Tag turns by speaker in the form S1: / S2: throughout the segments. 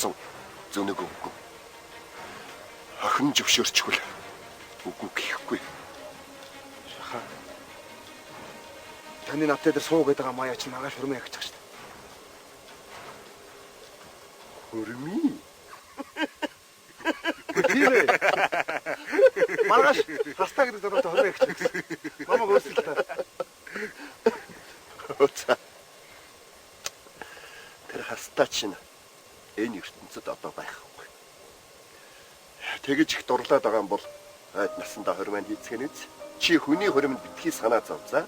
S1: болсон зөнөг өггүй. Охин зөвшөөрчихвэл үгүй гэхгүй.
S2: Шаха. Таны надтай дээр суу гэдэг маяа чи маргааш хөрмөө ягчих шүү дээ.
S1: Хөрмий?
S2: Тийм ээ. Маргааш хастаа гэдэг дөрөвт хөрмөө ягчих гэсэн. Намайг өсөл та.
S1: Оца. Тэр хастаа чинь энэ ертөнцид одоо байхгүй. Тэгэж их дурлаад байгаа юм бол айд насандаа хормоо хийцгэн үз. Чи хүний хормонд битгий санаа зов за.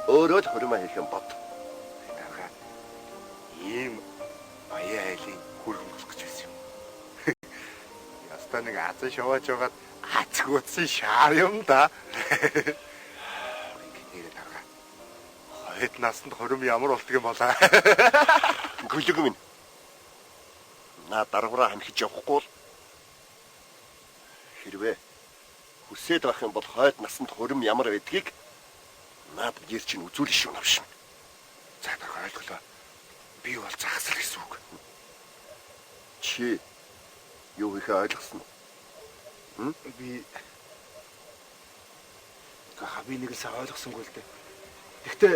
S1: Өөрөө л хормоо хийх юм бод.
S3: Ийм баяа айлын хөргөн болох гэж байсан юм. Ястаа нэг азан шаваач байгаад ацгуудсан шаар юм да. Нэр тарга. Хойд насанд хором ямар болтг юм болоо.
S1: Гүлэг минь. На даргаараа хамхиж явахгүй л хэрвээ хүсээд байх юм бол хойд насанд хөрм ямар байдгийг наад гэр чинь үзүүлэх шүү навшин.
S3: За тарга ойлголоо. Би бол загсал гэсэн үг.
S1: Чи юу их ойлгосон уу?
S2: Би нэг л сайн ойлгосонгүй л дээ. Гэхдээ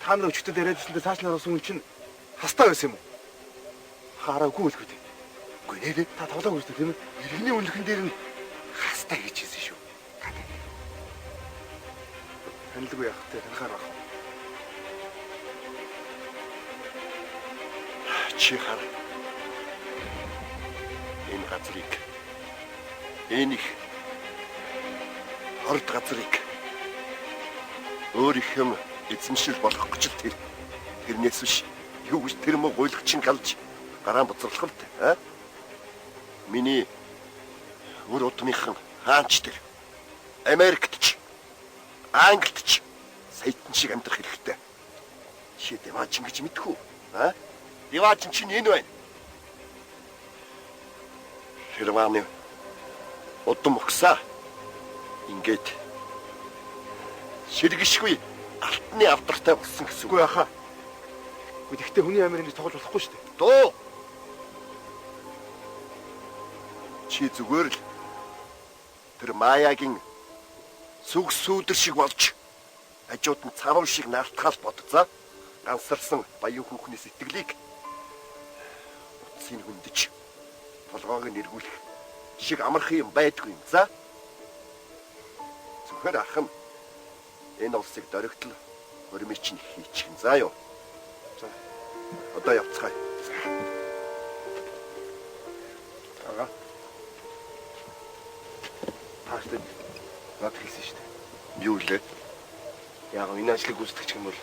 S2: та нар өчтөд яриадсандаа цаашлаар усан хүн чинь хастаа байсан юм уу? Хараагүй л үү.
S3: Үгүй нэ
S2: Та тоглоом үздэг тийм ээ.
S3: иргэний үнэлхэн дээр нь хастаа гэж хэлсэн шүү.
S2: Танилгүй явах те танахаар байх.
S1: Чи хар. Энэ газрыг энэ их орд газрыг өөр их юм эзэмшил болгох гэж л тэр. Тэрнээс биш юу гэж тэр мө гуйлагчин галж гараан буцруулах л тэ. Миний өөр удмынхан хаанч тэр Америкт ч Англид ч саятан шиг амьдрах хэрэгтэй. Чи Деваачин гэж мэдхүү. Деваачин чинь энэ байна. Хэрвээ удам өгсаа ингээд ширгэшгүй алтны авдартай болсон гэсэн үг.
S2: Үгүй яхаа. Гэхдээ хүний амир ингэж тоглож болохгүй шүү дээ.
S1: Дөө. Чи зүгээр л тэр маягийн сүг сүүдэр шиг болж хажууд нь царав шиг наалтгаал бодцоо. Гансарсан баян хүүхний сэтгэлийг утсыг хөндөж толгоог нь эргүүлэх шиг амархан юм байдгүй юм. За. Зөвхөн ахын энэ улсыг дөрөгтөл хөрмөй чинь хийчихэн. За юу. За. Одоо явцгаая.
S2: Ага. Тааштай над хэлсэн шүү дээ.
S1: Юу лээ?
S2: Яг энэ ажлыг гүйцэтгэж юм бол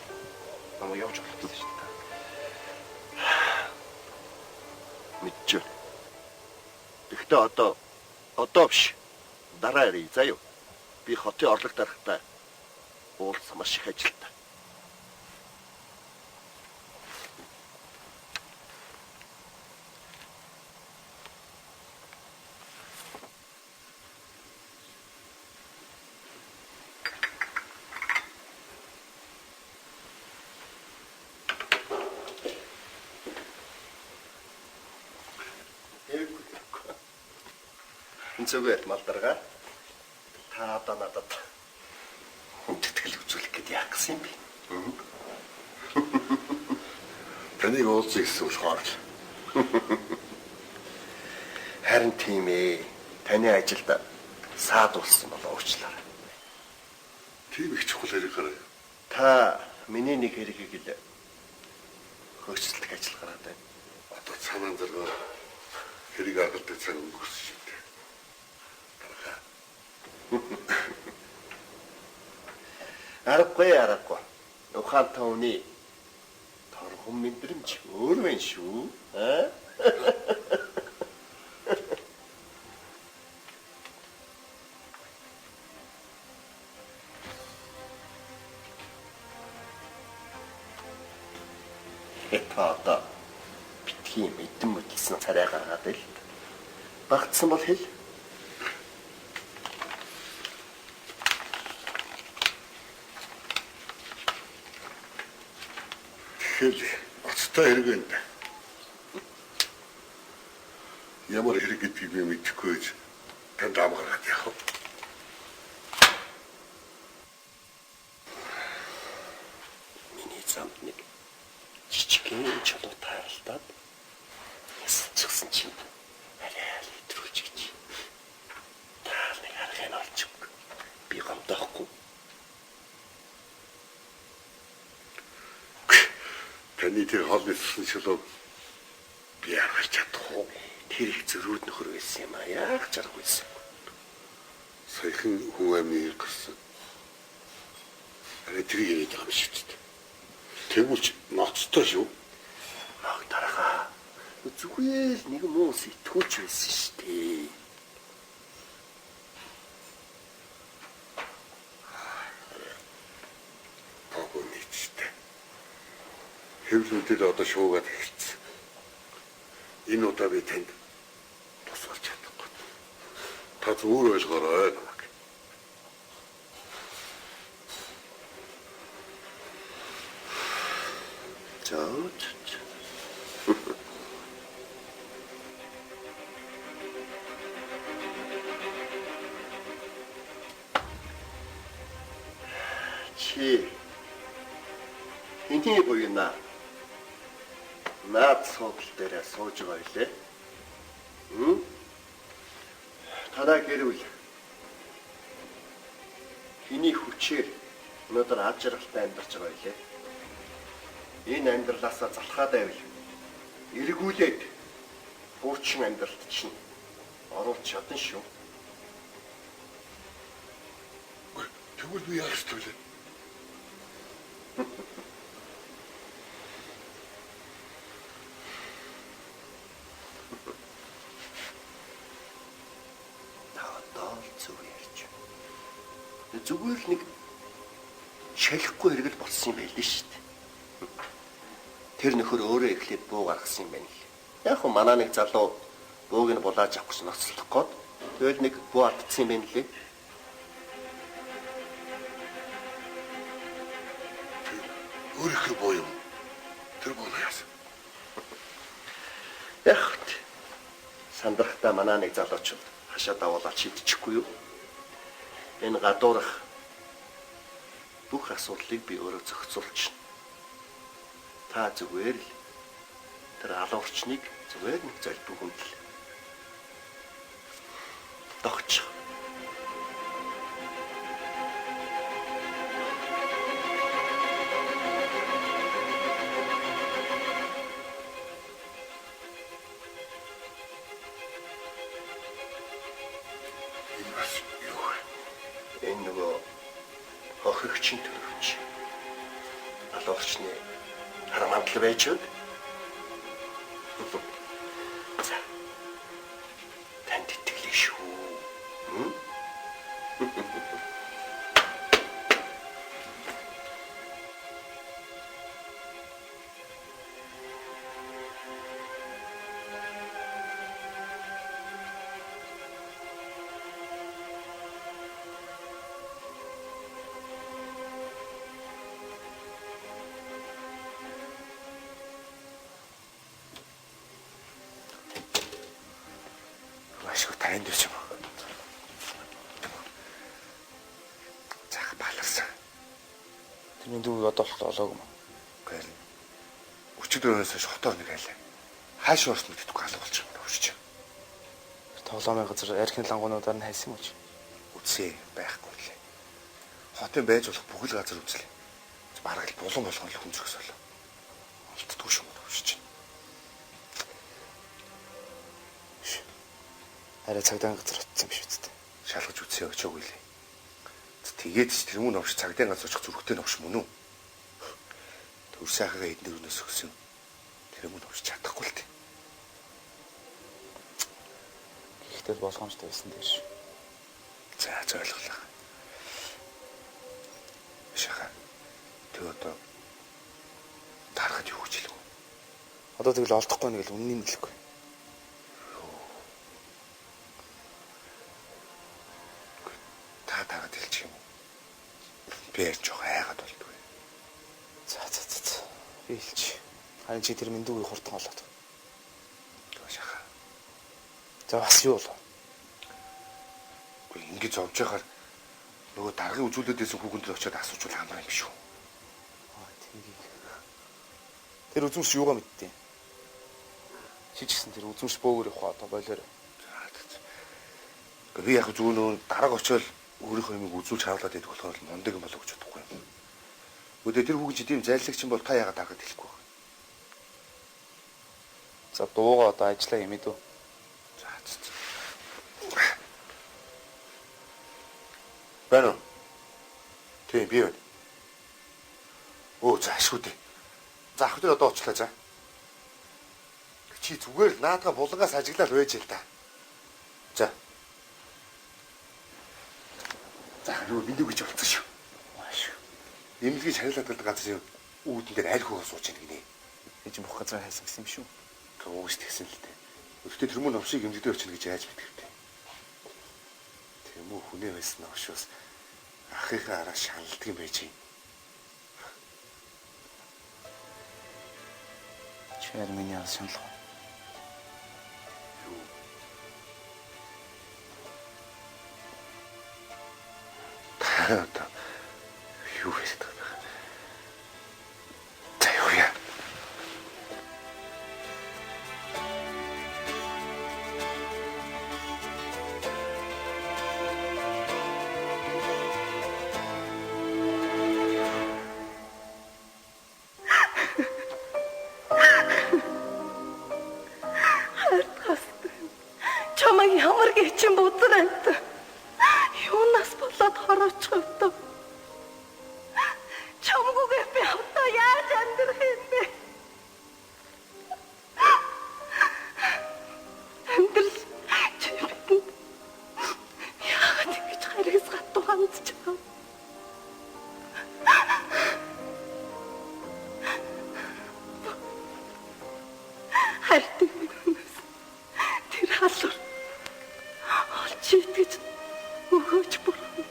S2: намайг явж болох гэсэн шүү дээ.
S1: Мэдчихв. Гэхдээ одоо биш. Дараа ярий заа юу. Би хотын орлог дарахтаа уулс маш их ажилтаа. Зүгээр малдарга та одоо надад хүндэтгэл үзүүлэх гээд яах гэсэн юм бэ?
S3: Таныг уулзъя гэсэн болохоор
S1: харин тийм ээ. Таны ажилд саад болсон болоо уучлаарай.
S3: тийм их чухал хэрэг гараа.
S1: Та миний нэг хэргийг л хөөцөлдөх ажил гараад байна.
S3: Одоо цаанаа зэрэг хэрэг агуулдаг цаг өнгөрсөн шүү дээ.
S1: Аргагүй. Ухаантай хүний торгон мэдрэмж өөр байна шүү. Та одоо битгий мэдэн мөдөлсөн царай гаргаад л багтсан бол хэл.
S3: Хэл оцтой хэрэг энэ. Ямар хэрэг гэдгийг би мэдэхгүй гэж танд амгараад яах вэ?
S1: Миний замд нэг жижигхэн чулуу тааралдаад ясчихсан чинь арай л итрүүлж гэж. Таал нэг аргыг олчихгүй. Би гомдоохгүй.
S3: Таны тэр хоолны цэцэн чулуу би харж чадахгүй.
S1: Тэр их зөрүүд нөхөр байсан юм а. Яг жаргүйсэн.
S3: Саяхан хүн амны гарсан. Арай тэр яриад байгаа юм шиг дээ. Тэгвэл ч ноцтой шүү.
S1: Ног дараага. Зүгээр л нэг муу сэтгүүлч байсан шүү дээ.
S3: Агуу нийцтэй. Хэвлэмдэл одоо шуугаад эхэлсэн. Энэ удаа би танд тусалж чадахгүй. Та зүгээр ойлгоорой.
S1: Зөөч. Чи эний буйна наад суудлын дээр сууж байгаа үлээ. Танаа гэрвэл хэний хүчээр өнөөдөр ад жаргалтай амьдарч байгаа үлээ. Энэ амьдралаасаа залхаад байвал эргүүлээд хуучин амьдралд чинь оруулж чадна шүү.
S3: Тэгвэл би яах ёстой вэ?
S1: Зүгээр л нэг шалихгүй хэрэгэл болсон юм байл л шүү дээ. Тэр нөхөр өөрөө эхлээд буу гаргасан юм байна л. Яг хөө манаа нэг залуу бууг нь булааж авах гэж ноцлох гээд тэгэл нэг буу алдсан юм байна лээ.
S3: Өөрийнхөө боо юм. Тэр боо яасан?
S1: Яг сандрахтаа манаа нэг залуучууд хашаа давуулаад шийдчихгүй юу? Энэ гадуурх бүх асуудлыг би өөрөө зохицуулчихна. Та зүгээр л тэр алуурчныг зүгээр нэг залбир хүндэл. Догч. Энэ нөгөө хохирогчин төрөвч алуурчны харамандл байж байна. За. Танд итгэлээ шүү.
S2: Ашгүй танд биш юм. Зах баларсан.
S4: Тэрний дүү одоо олоогүй юм.
S2: Гэхдээ өчигдөрөөс хойш хотоор нэг айлаа. Хааш орсон гэдэггүй алга болчих юм даа.
S4: Тоглоомын газар архины лангуунуудаар нь хайсан юм уу?
S2: Үсээ байхгүй лээ. Хотын байж болох бүхэл газар үзлээ. Бараг л булан болгон л хүн зөксөл. Олддгүй шүү гэж.
S4: Арай цагдаа газар утсан юм шүү дээ.
S2: Шалгаж үтсээ өчөөгүй лээ. Тэгээд ч тэр мөн овш цагдаа газар очих зүрхтэй новш мөн үү? Төр сайхаага эднэр өнөөс өгсөн. Тэр мөн овш чадахгүй л дээ.
S4: Гэхдээ болгоомжтой байсан дээ шүү.
S2: За ойлголоо. Шаха. Тэг одоо дарахад юу гэж хэлв?
S4: Одоо тэгэл олдохгүй нэг л үннийг хэлэхгүй.
S2: Та дараад хэлчих юм уу? Би ярьж байгаа хайгаад болдгүй.
S4: За. Би хэлчих. Харин чи тэр минь дүүгийн хурдан олоод.
S2: Шаха.
S4: За бас юу болов?
S2: Гэхдээ ингэж зовж байхаар нөгөө даргын үзүүлэлтээс хүүхэн дээр очиод асуучвал амар юм биш үү?
S4: Тийг. Тэр үзмэрч юугаа мэдтээ? Чи ч гэсэн тэр үзмэрч бөөгөр явах одоо болоор.
S2: Гэхдээ би яг зүгээр нөгөө дарга очиод өөрийнхөө юмыг үзүүлж харуулад идэх болохоор мундаг юм болов гэж бодохгүй юм. Өөдөө тэр хүүхэн чи тийм зайлагч юм бол та яагаад даргад хэлэхгүй вэ?
S4: За дуугаа одоо ажиллаа юм ээ дөө.
S2: За. Бэнэ. Тийм би юу? Оо заашгүй дээ. За ах тэр одоо очлаа за. Чи зүгээр л наадга булангаас ажиглал байж л та. За. За юу биндүү гэж болцсон шүү.
S4: Маш.
S2: Эмнэлгийн шарилаад байдаг газар юм үүдэн дээр аль хөөс сууж байгаа гинэ.
S4: Энд ч бүх газар хайсан гэсэн юм шүү.
S2: Уус тэгсэн л дээ. Өөртөө тэр мөн овшиг эмнэлдээ очно гэж яаж мэдэх вэ? Тэр мөн хүнээ байсан овшоос ахыхаа араа шаналдаг юм байж юм.
S4: Чээр миний ас шаналх.
S2: Та юу хийдэг вэ? Та юу яа?
S5: Чамайг ямар гэчин будраад юунаас болоод хороочихвд. Чамгүйгээ би одоо яаж амьдрах юм бэ? Амьдрал чи бидэнд яагаад ингэж харигс гатуу хандж байгаа? Хайртай минь тэр халур олж итгэж өгөөж бүрэн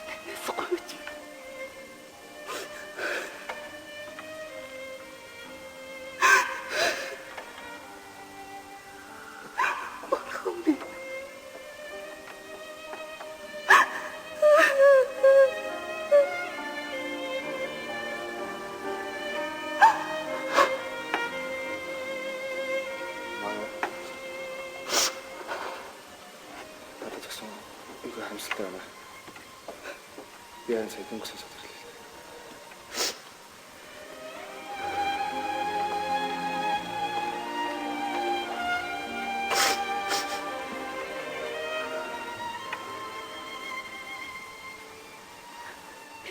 S5: биднээс гойж мархан би
S4: Надад гэсэн үгүй хамсалтай байна. Би энэ цаг өнгөсөн садлаа.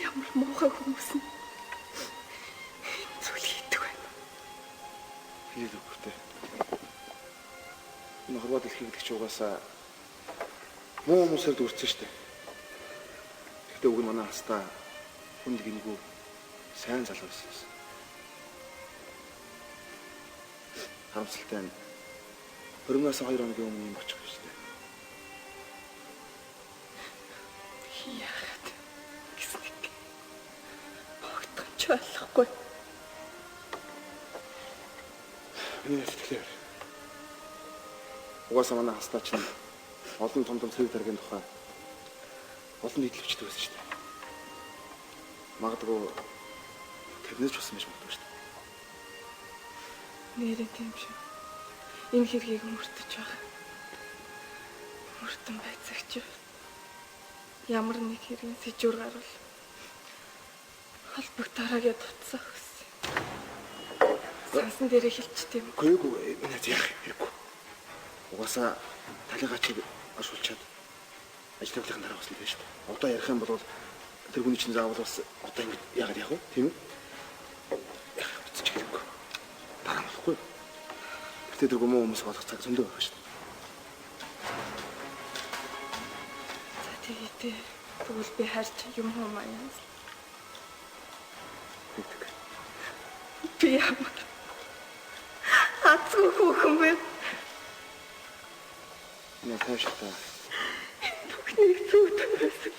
S5: ямар муухай хүмүүс нь зүйл хийдэг байна.
S4: Би л үгтэй. Энэ хорвоо дэлхийг л угаасаа муу хүмүүсээр дүрцэн штэ. Гэхдээ уг нь манай хастаа хүнд гинэгүү сайн залуу байсан. Харамсалтай нь 20-аас 2 хоногийн өмнө юм очих штэ.
S5: Яагаад гэсник богдож болохгүй.
S4: Миний сэтгэлээр угаасаа манай хастаа чинь олон том цэвэр даргагийн тухай олон нийтлэгчтэй байсан шүү дээ. Магадгүй тэрнээс ч болсон байж магадгүй шүү дээ.
S5: Нэрээ тийм шүү. Энэ хэргийг мөрдөж байгаа. Мөрдөн байцаагч. Ямар нэг хэргийн сэжүүр гарвал холбогдороо гэж утсаа өгсөн. Сансан дээрээ хэлчихтэй юм.
S4: Үгүй энэ яах хэрэггүй. Угаасаа талигаа чиг ашуулчаад ажлынхаа дараа болсон байж шүү дээ. Одоо ярих юм бол тэр хүний чинь заавал бас одоо ингэ яагаад яах вэ? Тийм үү? Яах вэ ч хэрэггүй. Дараа болохгүй. Гэтэ тэр гомоо хүмүүс болох цаг зөндөө байгаа шүү дээ.
S5: За тэгээд тэгвэл би харж юм хумаа юм.
S4: Тэгдэг.
S5: Би ямар хацгүй хүүхэн бэ?
S4: Энэ тааштай.
S5: Бүхний зүуд байсан.